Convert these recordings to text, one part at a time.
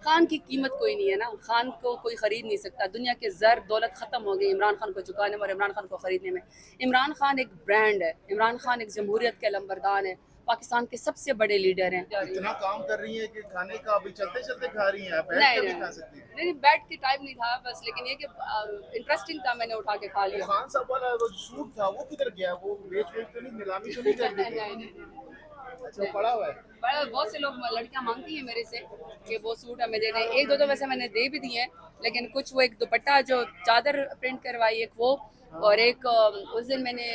खान की कीमत कोई नहीं है ना, खान को कोई ख़रीद नहीं सकता। दुनिया के ज़र दौलत ख़त्म हो गई इमरान खान को झुकाने में और इमरान खान को ख़रीदने में। इमरान खान एक ब्रांड है, इमरान खान एक जमहूरियत के अलंबरदान है, पाकिस्तान के सबसे बड़े लीडर हैं। इतना काम कर रही है कि खाने का अभी चलते चलते खा रही हैं, बैठ नहीं के भी नहीं खा सकती हैं। नहीं, बैठ के टाइम नहीं था बस, लेकिन ये कि इंटरेस्टिंग था, मैंने उठा के खा लिया। खान साहब वाला वो सूट था वो किधर गया? वो बेच तो नहीं, नीलामी तो नहीं कर दी? अच्छा, पड़ा हुआ है। बहुत से लोग, लड़कियां मांगती हैं मेरे से कि वो सूट हमें दे दें। एक दो तो वैसे मैंने दे भी दिए हैं, लेकिन कुछ वो एक दुपट्टा जो चादर प्रिंट करवाई एक वो, और एक उस दिन मैंने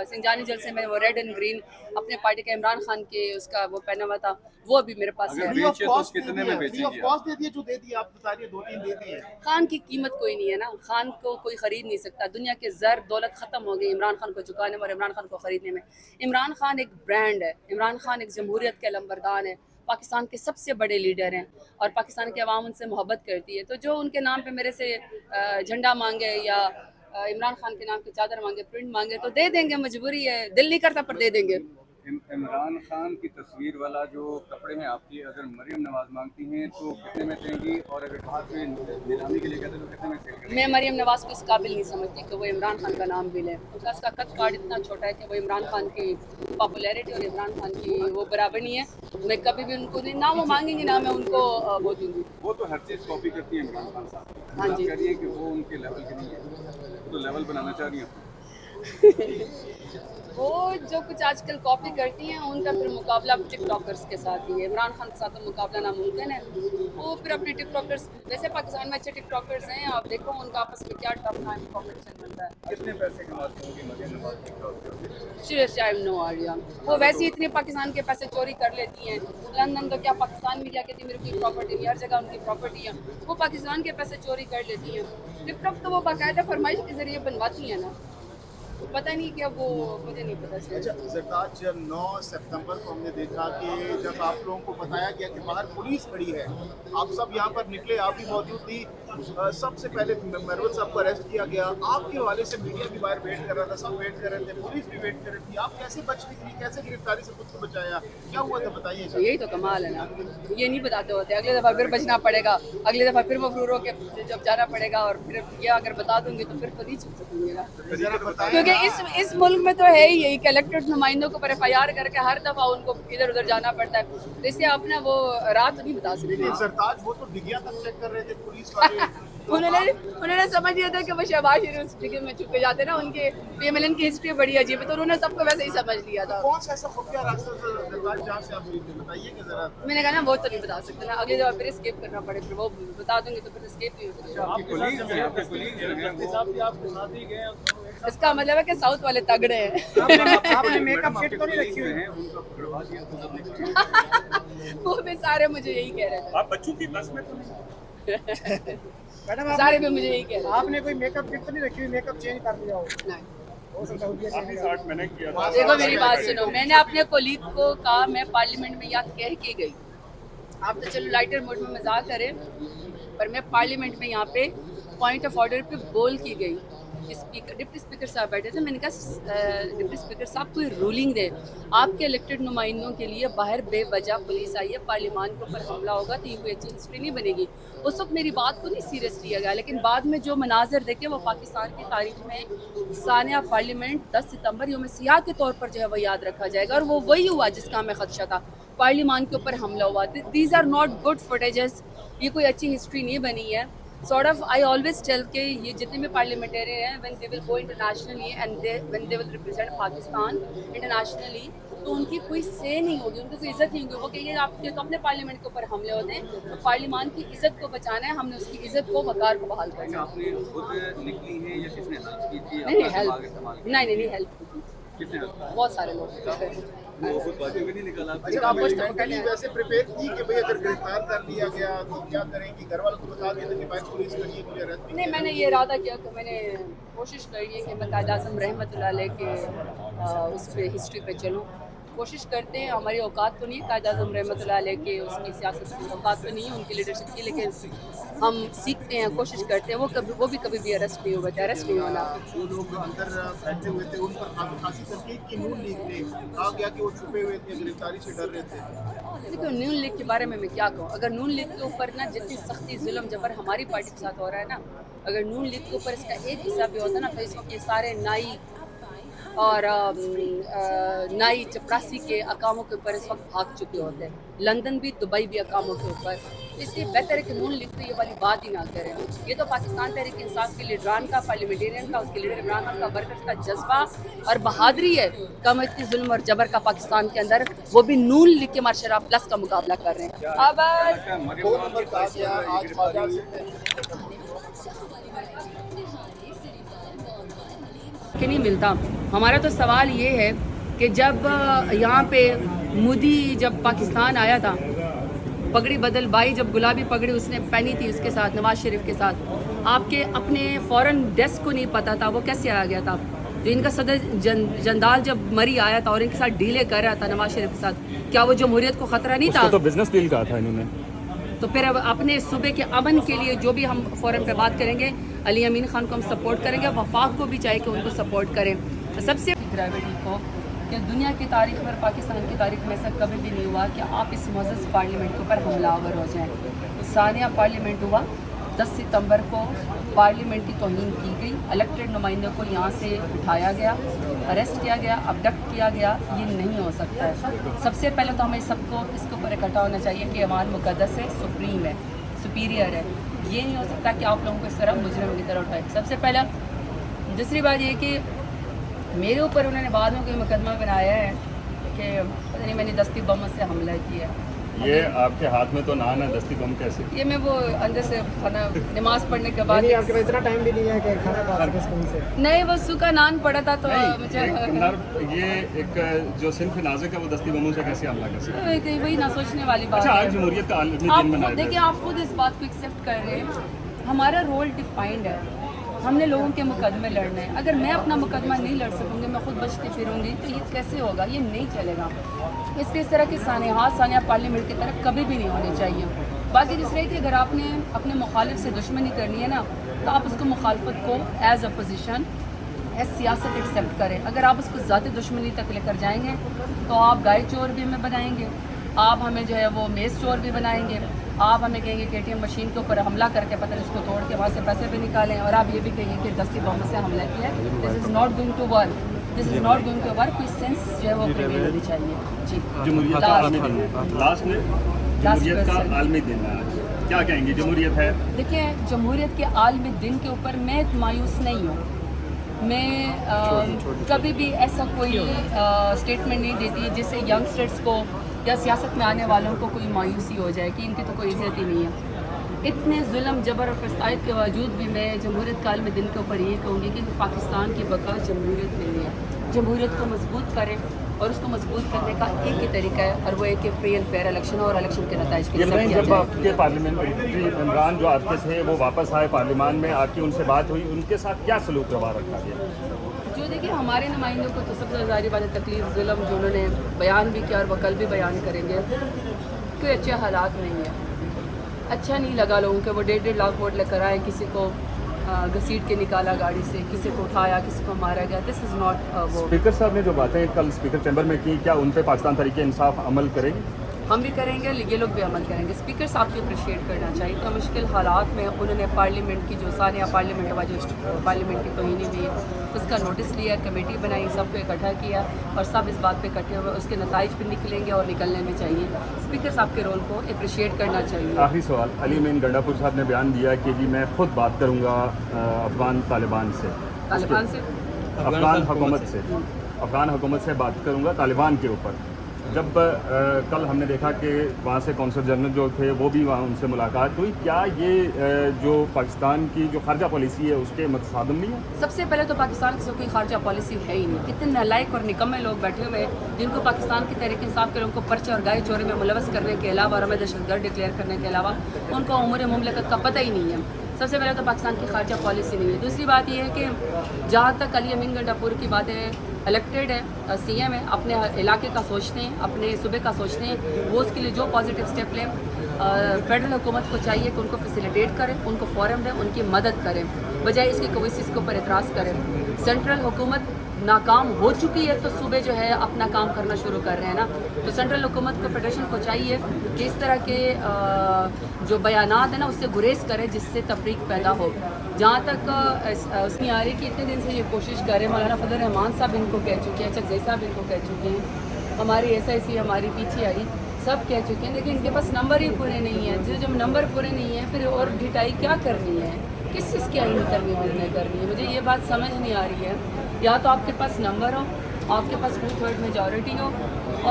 सिंजानी जल से मैंने वो रेड एंड ग्रीन अपने पार्टी के इमरान खान के उसका वो पहना हुआ था, वो अभी मेरे पास है। फ्री ऑफ कॉस्ट कितने में बेचेंगे? फ्री ऑफ कॉस्ट दे दिए, जो दे दिए आप बता रही है, 2-3 दे दिए। खान की कीमत कोई नहीं है ना, खान को कोई ख़रीद नहीं सकता। दुनिया के ज़र दौलत ख़त्म हो गई इमरान खान को झुकाने में और इमरान खान को ख़रीदने में। इमरान खान एक ब्रांड है, इमरान खान एक जमहूरियत के अलंबरदान है, पाकिस्तान के सबसे बड़े लीडर हैं और पाकिस्तान की आवाम उनसे मोहब्बत करती है। तो जो उनके नाम पे मेरे से झंडा मांगे या इमरान खान के नाम की चादर मांगे, प्रिंट मांगे, तो दे देंगे, मजबूरी है, दिल नहीं करता पर दे देंगे। इमरान खान की तस्वीर वाला जो कपड़े हैं आपकी, अगर मरियम नवाज मांगती हैं तो कितने में देंगी, और अगर बाहर पे नीलामी के लिए कहते हैं तो कितने में सेल करेंगी? मैं मरियम नवाज को इस काबिल नहीं समझती कि वो इमरान खान का नाम भी लें। उनका उसका कद काट इतना छोटा है कि वो इमरान खान की पॉपुलैरिटी और इमरान खान की वो बराबर नहीं है। मैं कभी भी उनको नहीं, ना वो मांगेंगी ना मैं उनको वो दूंगी। वो तो हर चीज़ कॉपी करती है इमरान खान साहब। हाँ जी। कह रही है कि वो उनके लेवल की नहीं है, तो लेवल बनाना चाह रही हैं। वो जो कुछ आजकल कॉपी करती हैं उनका फिर मुकाबला टिकटॉकर्स के साथ ही है। इमरान खान के साथ तो मुकाबला नामुमकिन है। वो फिर अपने टिकटॉकर्स, वैसे पाकिस्तान में अच्छे टिकटॉकर्स हैं, आप देखो उनका आपस में क्या टफ टाइम कॉम्पिटिशन बनता है। कितने पैसे कमाती होंगी मरियम नवाज टिकटॉक से? Seriously I have no idea. वो वैसे ही इतने पाकिस्तान के पैसे चोरी कर लेती हैं। लंदन तो क्या, पाकिस्तान में क्या कहती है मेरी कोई प्रॉपर्टी नहीं, हर जगह उनकी प्रॉपर्टी है। वो पाकिस्तान के पैसे चोरी कर लेती हैं। टिकटॉक तो वो बाकायदा फरमाइश के ज़रिए बनवाती हैं ना, पता नहीं क्या वो, मुझे नहीं पता। अच्छा ज़रदाज, 9 सितंबर को हमने देखा कि जब आप लोगों को बताया गया कि बाहर पुलिस खड़ी है, आप सब यहाँ पर निकले, आप भी मौजूद थी। सबसे पहले मरवत साहब को अरेस्ट किया गया, आपके हवाले से मीडिया भी बाहर वेट कर रहा था, सब वेट कर रहे थे, पुलिस भी वेट कर रही थी। आप कैसे बच निकली, कैसे गिरफ्तारी से खुद को बचाया, क्या हुआ था बताइए। यही तो कमाल है ना, ये नहीं बताते होते। अगले दफ़ा फिर बचना पड़ेगा, अगले दफ़ा फिर मफरूर होकर जब जाना पड़ेगा, और फिर ये अगर बता दूंगी तो फिर नहीं छुप सकूंगी ना। क्योंकि इस मुल्क में तो है ही यही कि इलेक्टेड नुमाइंदों को पर FIR करके हर दफ़ा उनको इधर उधर जाना पड़ता है, तो इसलिए अपना वो रात नहीं बता सकते। सरताज वो तो डिगिया तक चेक कर रहे थे पुलिस वाले। उन्होंने समझ लिया था कि वो शहबाज शरीफ डिग्री में छुपे जाते ना, उनके PMLN की हिस्ट्री बड़ी अजीब है, तो उन्होंने सबको वैसे ही समझ लिया था। कौन सा ऐसा खुफिया रास्ता जहाँ से आप बताइए कि जरा। मैंने कहा ना वो तो नहीं बता सकते ना, अगली दफ़ा फिर स्केप करना पड़े, फिर वो बता दूंगी तो फिर स्केप नहीं हो सकता। इसका मतलब है कि साउथ वाले तगड़े हैं। आपने मेकअप किट तो नहीं रखी हुई है? वो भी सारे मुझे यही कह रहे थे। आप बच्चों की बस में तो नहीं? मैडम सारे भी मुझे यही कह रहे आपने कोई मेकअप किट तो नहीं रखी हुई, मेकअप चेंज कर लिया हो? थे। हो सकता है काफी साठ मैंने किया था। देखो मेरी बात सुनो, मैंने अपने कोलीग को कहा मैं पार्लियामेंट में यहाँ कह के गई, आप तो चलो लाइटर मोड में मजाक करें, पर मैं पार्लियामेंट में यहाँ पे पॉइंट ऑफ ऑर्डर पे बोल की गई। डिप्टी स्पीकर साहब बैठे थे, मैंने कहा डिप्टी स्पीकर साहब कोई रूलिंग दे, आपके इलेक्टेड नुमाइंदों के लिए बाहर बेवजह पुलिस आई है, पार्लियामान के ऊपर हमला होगा तो ये कोई अच्छी हिस्ट्री नहीं बनेगी। उस वक्त मेरी बात को नहीं सीरियस लिया गया, लेकिन बाद में जो मनाजर देखे वो पाकिस्तान की तारीख में सानिया पार्लियामेंट 10 सितंबर यौम सियाह के तौर पर जो है वो याद रखा जाएगा, और वो वही हुआ जिसका हमें खदशा था। पार्लियामान के ऊपर हमला हुआ। These are not good footages, ये कोई अच्छी हिस्ट्री नहीं बनी है। sort of I always tell कि ये जितने भी पार्लियामेंटेरियन हैं when they will go internationally and when they will represent Pakistan internationally, तो उनकी कोई से नहीं होगी, उनको कोई इज्जत नहीं होगी। वो कहेंगे आपके तो अपने पार्लियामेंट के ऊपर हमले होते हैं, तो पार्लियामान की इज्जत को बचाना है, हमने उसकी इज्जत को वकार को बहाल करना है। आपने खुद निकली है या किसने हेल्प की थी? नहीं हेल्प नहीं हेल्प की थी, किसने हेल्प की? बहुत सारे लोग। वो खुद बाजू भी नहीं निकाला? अच्छा, मेंटली वैसे प्रिपेयर थी कि भाई अगर गिरफ्तार कर लिया गया तो क्या करेंगी? घर वालों को बता दिया था कि भाई पुलिस खड़ी है, मुझे अरेस्ट नहीं, मैंने ये इरादा किया कि मैंने कोशिश करी है कि मैं कायद आज़म रहमतुल्लाह अलैह के उस पर हिस्ट्री पे चलूँ। कोशिश करते हैं, हमारी औकात तो नहीं है कायद आज़म रहमतुल्लाह अलैह के उसकी सियासत की औकात तो नहीं है, उनकी लीडरशिप की, लेकिन हम सीखते हैं, कोशिश करते हैं। वो भी कभी भी अरेस्ट नहीं होगा, अरेस्ट नहीं होना। जो लोग अंदर बैठे हुए थे उन पर खासी तनकीद की नून लीग ने कहा गया कि वो छुपे हुए थे, गिरफ्तारी से डर रहे थे। देखो नून लीग के बारे में मैं क्या कहूँ, अगर नून लीग के ऊपर ना जितनी सख्ती जुल्म जबर हमारी पार्टी के साथ हो रहा है ना, अगर नून लीग के ऊपर इसका एक हिस्सा भी होता ना तो इस वक्त ये सारे नाई और नाई चपरासी के अकामों के ऊपर इस वक्त भाग चुके होते हैं, लंदन भी दुबई भी अकामों के ऊपर। इसलिए बेहतर है कि नून लीग तो ये वाली बात ही ना करें। ये तो पाकिस्तान तहरीक इंसाफ के लीडरान का, पार्लियामेंटेरियन का, उसके लीडर इमरान खान का, वर्कर्स का जज्बा और बहादुरी है कम इतनी जुल्म और जबर का पाकिस्तान के अंदर, वो भी नून लीग के मार्शरा प्लस का मुकाबला कर रहे हैं। अब दो नंबर का गया आज बाजार से कि नहीं मिलता। हमारा तो सवाल ये है कि जब यहाँ पे मोदी जब पाकिस्तान आया था, पगड़ी बदल बाई जब गुलाबी पगड़ी उसने पहनी थी उसके साथ नवाज शरीफ के साथ, आपके अपने फॉरेन डेस्क को नहीं पता था वो कैसे आ गया था। जो इनका सदर जंदाल जब मरी आया था और इनके साथ डीले कर रहा था नवाज शरीफ के साथ, क्या वो जमहूरियत को खतरा नहीं था? तो बिजनेस डील कहा था इन्होंने। तो फिर अब अपने सूबे के अमन के लिए जो भी हम फ़ोरम पे बात करेंगे, अली अमीन खान को हम सपोर्ट करेंगे, वफाक को भी चाहिए कि उनको सपोर्ट करें। सबसे ग्रेविटी को कि दुनिया की तारीख में, पाकिस्तान की तारीख में ऐसा कभी भी नहीं हुआ कि आप इस मुअज़्ज़ज़ पार्लियामेंट के ऊपर हमलावर हो जाएं। सानिया पार्लियामेंट हुआ 10 सितंबर को, पार्लियामेंट की तौहीन की गई, इलेक्टेड नुमाइंदों को यहाँ से उठाया गया, अरेस्ट किया गया, अबडक्ट किया गया। ये नहीं हो सकता है। सबसे पहले तो हमें सबको इसके ऊपर इकट्ठा होना चाहिए कि अमान मुक़द्दस है, सुप्रीम है, सुपीरियर है। ये नहीं हो सकता कि आप लोगों को इस तरह मुजरिम की तरह उठाए। सबसे पहला। दूसरी बात ये कि मेरे ऊपर उन्होंने बाद में कोई मुकदमा बनाया है कि पता नहीं मैंने दस्ती बम से हमला किया। ये आपके हाथ में तो नान है, दस्ती बम कैसे? ये मैं वो अंदर से खाना नमाज पढ़ने के बाद, नहीं आपके पास इतना टाइम भी नहीं है कि खाना खा सके स्कूल से। नहीं वो सूखा नान पड़ा था तो मुझे ये एक जो सिंफ नाज़िक है वो दस्ती बमों से कैसे हमला कर सकता है? वही ना सोचने वाली बात अच्छा, आज है। जमहूरियत का आलमी दिन आप मनाया देखिए, आप खुद इस बात को एक्सेप्ट कर रहे हैं। हमारा रोल डिफाइंड है, हमने लोगों के मुकदमे लड़ने हैं। अगर मैं अपना मुकदमा नहीं लड़ सकूँगी, मैं खुद बचती फिरूँगी, तो ये कैसे होगा? ये नहीं चलेगा। इसलिए इस तरह के सानिया पार्लियामेंट की तरफ कभी भी नहीं होनी चाहिए। बाकी दूसरा कि अगर आपने अपने मुखालिफ से दुश्मनी करनी है ना, तो आप उसको मुखालफत को एज अपोजिशन, एज सियासत एक्सेप्ट करें। अगर आप उसको ज़ाती दुश्मनी तक लेकर जाएंगे तो आप गाय चोर भी हमें बनाएंगे, आप हमें जो है वो मेज़ चोर भी बनाएंगे, आप हमें कहेंगे कि ATM मशीन के ऊपर हमला करके पता नहीं उसको तोड़ के वहाँ से पैसे भी निकालें, और आप ये भी कहेंगे कि दस्ती बम से हमला किया। This is not going to work, this is not going to work. कोई सेंस जो है वो प्रिवेल होनी चाहिए। जी, जमहूरियत का आलमी दिन है। लास्ट में जमहूरियत का आलमी दिन है आज, क्या कहेंगे? जमहूरियत है। देखिए, जमहूरियत के आलमी दिन के ऊपर मैं मायूस नहीं हूँ। मैं कभी भी ऐसा कोई स्टेटमेंट नहीं देती जिससे यंगस्टर्स को या सियासत में आने वालों को कोई मायूसी हो जाए कि इनकी तो कोई इज्जत ही नहीं है। इतने जुल्म जबर और फसाद के बावजूद भी मैं जमहूरियत काल में दिन के ऊपर ये कहूँगी कि पाकिस्तान की बका जमहूरियत में है। जमहूरियत को मजबूत करें, और उसको मजबूत करने का एक ही तरीका है, और वो है कि फ्री एंड फेयर इलेक्शन और इलेक्शन के नतीजे के ये जब आपके पार्लियामेंट्री इमरान जो आपके थे वो वापस आए पार्लियामान में, आपकी उनसे बात हुई, उनके साथ क्या सलूक व्यवहार रखा गया? जो देखिए, हमारे नुमाइंदों को तो सबसे ज़्यादा बात है तकलीफ जुल्म, जो उन्होंने बयान भी किया और वो कल भी बयान करेंगे, कोई अच्छे हालात नहीं है। अच्छा नहीं लगा लोगों के, वो 1.5 लाख वोट लेकर आए, किसी को घसीट के निकाला गाड़ी से, किसी को उठाया, किसी को मारा गया। दिस इज़ नॉट वो। स्पीकर साहब ने जो बातें कल स्पीकर चैम्बर में की, क्या उन पे पाकिस्तान तहरीक इंसाफ अमल करेगी? हम भी करेंगे, ये लोग भी अमल करेंगे। स्पीकर साहब को अप्रिशिएट करना चाहिए। तो मुश्किल हालात में उन्होंने पार्लियामेंट की जो सानिया पार्लियामेंट हुआ, जो पार्लियामेंट की तौहीनी हुई, उसका नोटिस लिया, कमेटी बनाई, सबको इकट्ठा किया, और सब इस बात पे इकट्ठे हुए। उसके नताइज भी निकलेंगे और निकलने में चाहिए। स्पीकर साहब के रोल को अप्रिशिएट करना चाहिए। आखिरी सवाल, अली अमीन गंडापुर साहब ने बयान दिया कि जी मैं खुद बात करूँगा अफगान तालिबान से, अफगान हुकूमत से बात करूँगा तालिबान के ऊपर। जब कल हमने देखा कि वहाँ से कौंसल जनरल जो थे वो भी वहाँ उनसे मुलाकात हुई, क्या ये जो पाकिस्तान की जो खारजा पॉलिसी है उसके मुतसादिम नहीं है? सबसे पहले तो पाकिस्तान की कोई खारजा पॉलिसी है ही नहीं। कितने नालायक और निकम्मे लोग बैठे हुए हैं जिनको पाकिस्तान की तहरीक इंसाफ के लोगों को पर्चे और गाय चोरी में मुलवस करने के अलावा और हमें दहशतगर्द डिक्लेयर करने के अलावा उनको उमूर मुमलकत का पता ही नहीं है। सबसे पहले तो पाकिस्तान की खारजा पॉलिसी नहीं है। दूसरी बात यह है कि जहाँ तक अली अमीन गंडापुर की बात है, इलेक्टेड है, CM है, अपने इलाके का सोचते हैं, अपने सूबे का सोचते हैं, वो उसके लिए जो पॉजिटिव स्टेप लें। फेडरल हुकूमत को चाहिए कि उनको फैसिलिटेट करें, उनको फोरम दें, उनकी मदद करें, बजाय इसकी कोई चीज़ के ऊपर एतराज़ करें। सेंट्रल हुकूमत नाकाम हो चुकी है तो सूबे जो है अपना काम करना शुरू कर रहे हैं ना। तो सेंट्रल हुकूमत को, फेडरेशन को चाहिए कि इस तरह के जो बयानात है ना उससे गुरेज करे जिससे तफरीक पैदा हो। जहाँ तक उसकी आ रही कि इतने दिन से ये कोशिश कर रहे हैं, मौलाना फजल रहमान साहब इनको कह चुके हैं, चकजई साहब इनको कह चुके हैं, हमारी SIC हमारी PTI सब कह चुके हैं, लेकिन इनके पास नंबर ही पूरे नहीं हैं। जब नंबर पूरे नहीं हैं फिर और ढिटाई क्या करनी है, किस चीज़ की आईनी तरमीम इन्हें करनी है, मुझे ये बात समझ नहीं आ रही है। या तो आपके पास नंबर हो, आपके पास 2/3 मेजॉरिटी हो,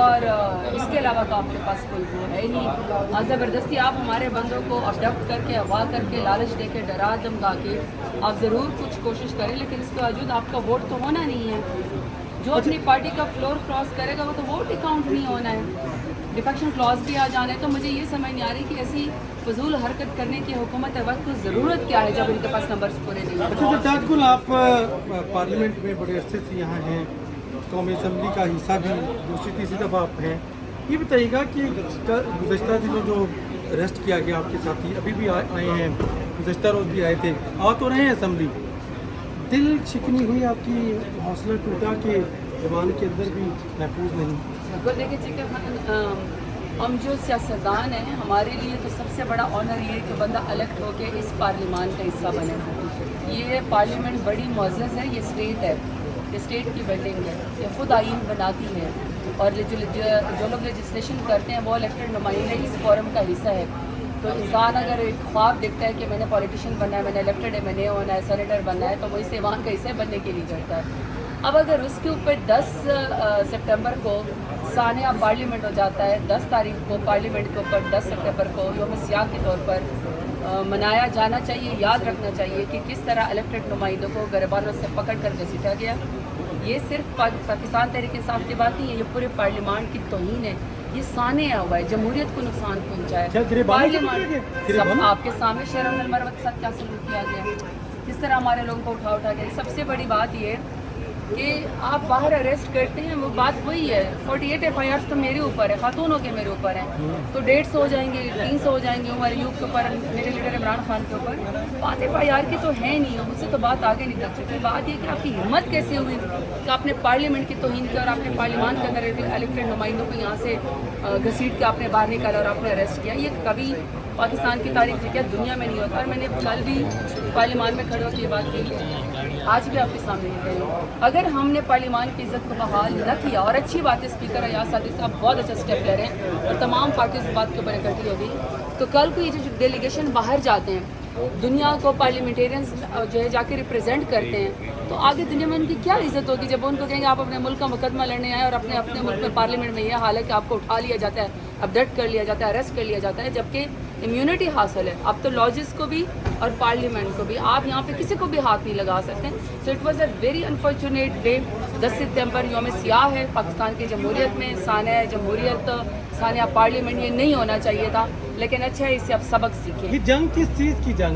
और इसके अलावा तो आपके पास कोई वो है ही नहीं। ज़बरदस्ती आप हमारे बंदों को अबडक्ट करके, अगवा करके, लालच दे के, डरा धमका के आप ज़रूर कुछ कोशिश करें, लेकिन इसके बावजूद आपका वोट तो होना नहीं है। जो अपनी पार्टी का फ्लोर क्रॉस करेगा वो तो वोट ही काउंट नहीं होना है। डिफेक्शन क्लॉज भी आ जाना है। तो मुझे ये समझ नहीं आ रही कि ऐसी फजूल हरकत करने की हुकूमत वक्त को ज़रूरत क्या है जब इनके पास नंबर्स पूरे नहीं हैं। अच्छा ताजकुल, आप पार्लियामेंट में बड़े अरसे से यहाँ हैं, कौमी असम्बली का हिस्सा भी दूसरी तीसरी दफ़ा आप हैं, ये बताइएगा कि गुज़श्ता दिनों जो अरेस्ट किया गया आपके साथी अभी भी आए हैं, गुज़श्ता रोज़ भी आए थे, आ तो रहे हैं असम्बली, दिल शिकनी हुई आपकी, हौसला टूटा कि जवान के अंदर भी महफूज नहीं? बिल्कुल, देखिए चिकन खान, हम जो सियासतदान हैं हमारे लिए तो सबसे बड़ा ऑनर ये है कि बंदा इलेक्ट होके इस पार्लियामान का हिस्सा बने। ये पार्लियामेंट बड़ी मुअज़्ज़ज़ है, ये स्टेट है, ये स्टेट की बिल्डिंग है, ये खुद आइन बनाती है, और जो लोग लेजिस्लेशन करते हैं वो इलेक्टेड नुमाइंदे इस फोरम का हिस्सा है। तो इंसान अगर एक ख्वाब देखता है कि मैंने पॉलिटिशियन बनना है, मैंने इलेक्टेड एमएनए होना है, सेनेटर बनना है, तो वो इस ऐवान का हिस्सा बनने के लिए करता है। अब अगर उसके ऊपर 10 सितंबर को सानिया पार्लियामेंट हो जाता है, 10 तारीख को पार्लियामेंट के ऊपर 10 सितंबर को यौम सियाह के तौर पर मनाया जाना चाहिए। याद रखना चाहिए कि किस तरह इलेक्टेड नुमाइंदों को गिरबानों से पकड़ कर घसीटा गया। ये सिर्फ पाकिस्तान तहरीक इंसाफ की बात नहीं है, ये पूरे पार्लियामान की तौहीन है, ये सानिया हुआ है, जमहूरियत को नुकसान पहुँचा है। पार्लियामान आपके सामने शेर अफजल मरवत के साथ क्या सलूक किया गया, किस तरह हमारे लोगों को उठा गया। सबसे बड़ी बात ये कि आप बाहर अरेस्ट करते हैं, वो बात वही है। 48 FIR तो मेरे ऊपर है, खातूनों के मेरे ऊपर हैं, तो 150 हो जाएंगे, 300 हो जाएंगे उमर यूब के ऊपर, मेरे लीडर इमरान खान के ऊपर। बात FIR की तो है नहीं, मुझसे तो बात आगे नहीं तक चुकी। बात ये कि आपकी हिम्मत कैसे हुई कि आपने पार्लियामेंट की तौहीन की और आपने पार्लियामान के अंदर इलेक्टेड नुमाइंदों को यहाँ से घसीट के आपने बाहर निकाला और आपने अरेस्ट किया। ये कभी पाकिस्तान की तारीख से क्या दुनिया में नहीं होता। और मैंने कल भी पार्लियामान में खड़े होकर ये बात की, आज भी आपके सामने नहीं कही। अगर हमने पार्लियामान की इज्जत को बहाल न किया, और अच्छी बात है स्पीकर अयाज सादी साहब बहुत अच्छा स्टेप ले रहे हैं और तमाम पार्टी इस बात के ऊपर इकट्ठी होगी, तो कल को ये जो डेलीगेशन बाहर जाते हैं, दुनिया को पार्लियामेंटेरियंस जो है जाके रिप्रेजेंट करते हैं, तो आगे दुनिया में उनकी क्या इज्जत होगी जब उनको कहेंगे आप अपने मुल्क का मुकदमा लड़ने आए और अपने मुल्क में पार्लियामेंट में ये हाल है कि आपको उठा लिया जाता है, अपडेट कर लिया जाता है, अरेस्ट कर लिया जाता है, जबकि इम्यूनिटी हासिल है। अब तो लॉजिस को भी और पार्लियामेंट को भी आप यहाँ पे किसी को भी हाथ नहीं लगा सकते। So it was a very unfortunate day. 10 सितंबर यौम सियाह है पाकिस्तान की जमहूरियत में, सानिया जमहूरियत, सानिया पार्लियामेंट, ये नहीं होना चाहिए था, लेकिन अच्छा है इससे आप सबक सीखें। ये जंग किस चीज़ की जंग?